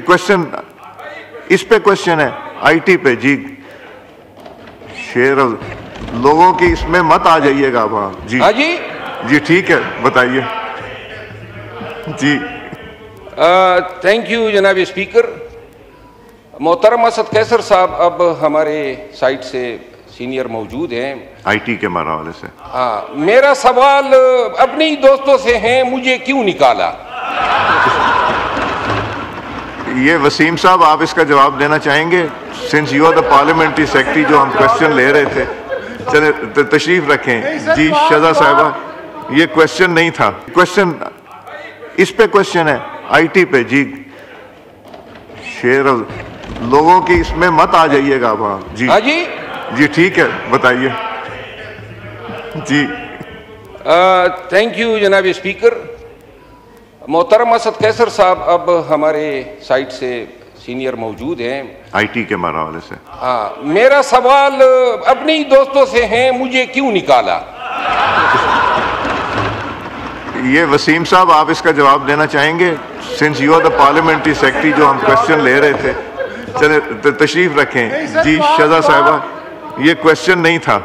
Question इस पे question है आईटी पे जी। शेर लोगों की इसमें मत आ जाइएगा वहाँ जी। हाँ जी जी ठीक है, बताइए जी। थैंक यू जनाब स्पीकर। मोहतरम असद कैसर साहब अब हमारे साइड से सीनियर मौजूद हैं आईटी के हवाले से। हाँ, मेरा सवाल अपने ही दोस्तों से है, मुझे क्यों निकाला? ये वसीम साहब आप इसका जवाब देना चाहेंगे? Since you are the parliamentary secretary, जो हम क्वेश्चन ले रहे थे। चले तशरीफ रखें जी। शजा साहिबा, ये क्वेश्चन नहीं था। क्वेश्चन इस पे क्वेश्चन है आईटी पे जी। शेर लोगों की इसमें मत आ जाइएगा वहाँ जी। हाँ जी जी ठीक है, बताइए जी। थैंक यू जनाब स्पीकर। मोहतरम असद कैसर साहब अब हमारे साइड से सीनियर मौजूद हैं आईटी के हवाले से। हाँ, मेरा सवाल अपने ही दोस्तों से है, मुझे क्यों निकाला? ये वसीम साहब आप इसका जवाब देना चाहेंगे? Since you are the parliamentary secretary, जो हम क्वेश्चन ले रहे थे। चले तशरीफ रखें जी। शजा साहिबा, ये क्वेश्चन नहीं था।